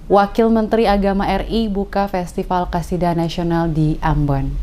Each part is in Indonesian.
Wakil Menteri Agama RI buka Festival Qasidah Nasional di Ambon.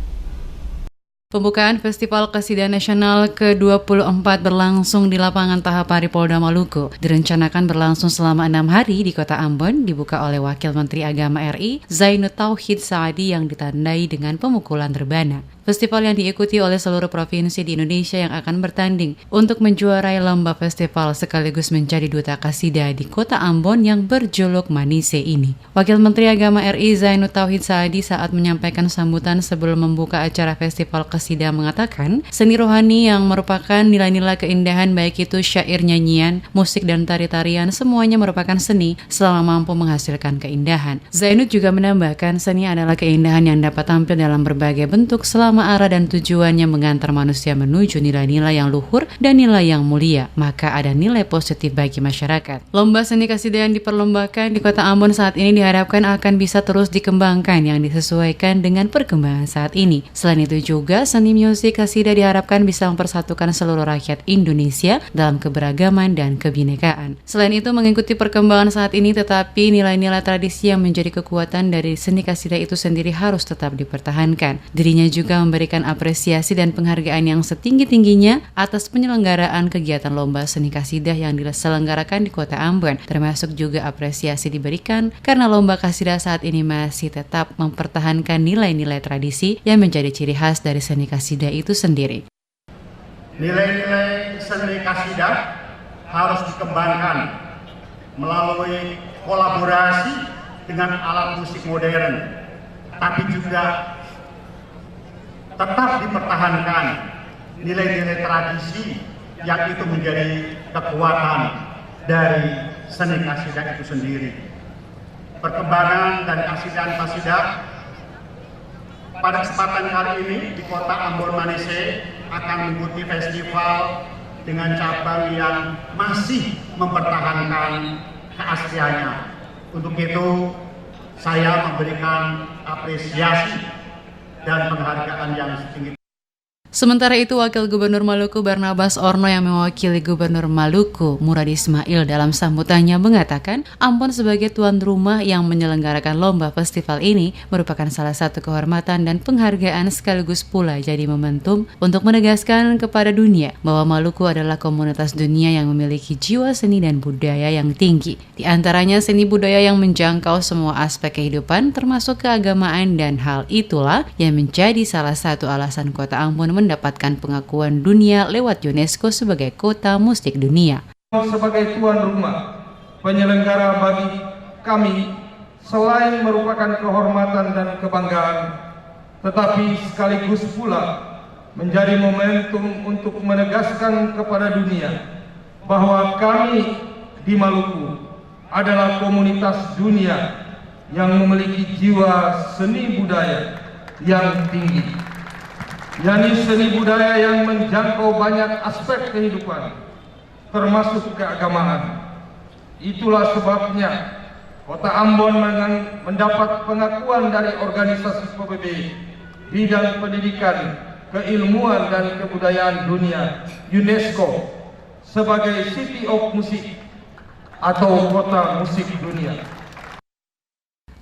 Pembukaan Festival Qasidah Nasional ke-24 berlangsung di lapangan Tahapari Polda Maluku. Direncanakan berlangsung selama 6 hari di kota Ambon, dibuka oleh Wakil Menteri Agama RI, Zainud Tauhid Saadi yang ditandai dengan pemukulan rebana. Festival yang diikuti oleh seluruh provinsi di Indonesia yang akan bertanding untuk menjuarai lomba festival sekaligus menjadi duta qasidah di kota Ambon yang berjuluk Manise ini. Wakil Menteri Agama RI Zainud Tauhid Saadi saat menyampaikan sambutan sebelum membuka acara Festival Qasidah mengatakan, seni rohani yang merupakan nilai-nilai keindahan baik itu syair, nyanyian, musik, dan tari-tarian semuanya merupakan seni selama mampu menghasilkan keindahan. Zainud juga menambahkan seni adalah keindahan yang dapat tampil dalam berbagai bentuk selama arah dan tujuannya mengantar manusia menuju nilai-nilai yang luhur dan nilai yang mulia, maka ada nilai positif bagi masyarakat. Lomba seni qasidah yang diperlombakan di kota Ambon saat ini diharapkan akan bisa terus dikembangkan yang disesuaikan dengan perkembangan saat ini. Selain itu juga seni musik qasidah diharapkan bisa mempersatukan seluruh rakyat Indonesia dalam keberagaman dan kebinekaan. Selain itu mengikuti perkembangan saat ini, tetapi nilai-nilai tradisi yang menjadi kekuatan dari seni qasidah itu sendiri harus tetap dipertahankan. Dirinya juga memberikan apresiasi dan penghargaan yang setinggi-tingginya atas penyelenggaraan kegiatan lomba seni qasidah yang diselenggarakan di kota Ambon, termasuk juga apresiasi diberikan karena lomba qasidah saat ini masih tetap mempertahankan nilai-nilai tradisi yang menjadi ciri khas dari seni qasidah itu sendiri. Nilai-nilai seni qasidah harus dikembangkan melalui kolaborasi dengan alat musik modern, tapi juga tetap dipertahankan nilai-nilai tradisi yang itu menjadi kekuatan dari seni qasidah itu sendiri. Perkembangan dan qasidah pada kesempatan kali ini di kota Ambon Manise akan mengikuti festival dengan cabang yang masih mempertahankan keasliannya. Untuk itu saya memberikan apresiasi dan penghargaan yang setinggi. Sementara itu, Wakil Gubernur Maluku Barnabas Orno yang mewakili Gubernur Maluku Murad Ismail dalam sambutannya mengatakan Ambon sebagai tuan rumah yang menyelenggarakan lomba festival ini merupakan salah satu kehormatan dan penghargaan sekaligus pula jadi momentum untuk menegaskan kepada dunia bahwa Maluku adalah komunitas dunia yang memiliki jiwa seni dan budaya yang tinggi. Di antaranya seni budaya yang menjangkau semua aspek kehidupan termasuk keagamaan, dan hal itulah yang menjadi salah satu alasan kota Ambon mendapatkan pengakuan dunia lewat UNESCO sebagai kota musik dunia. Sebagai tuan rumah penyelenggara, bagi kami selain merupakan kehormatan dan kebanggaan, tetapi sekaligus pula menjadi momentum untuk menegaskan kepada dunia bahwa kami di Maluku adalah komunitas dunia yang memiliki jiwa seni budaya yang tinggi, yakni seni budaya yang menjangkau banyak aspek kehidupan, termasuk keagamaan. Itulah sebabnya kota Ambon mendapat pengakuan dari organisasi PBB bidang pendidikan, keilmuan dan kebudayaan dunia UNESCO sebagai City of Music atau kota musik dunia.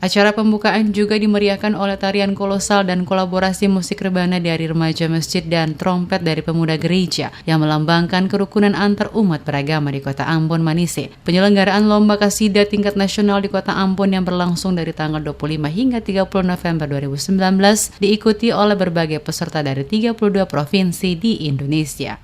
Acara pembukaan juga dimeriahkan oleh tarian kolosal dan kolaborasi musik rebana dari remaja masjid dan trompet dari pemuda gereja yang melambangkan kerukunan antar umat beragama di kota Ambon Manise. Penyelenggaraan lomba qasidah tingkat nasional di kota Ambon yang berlangsung dari tanggal 25 hingga 30 November 2019 diikuti oleh berbagai peserta dari 32 provinsi di Indonesia.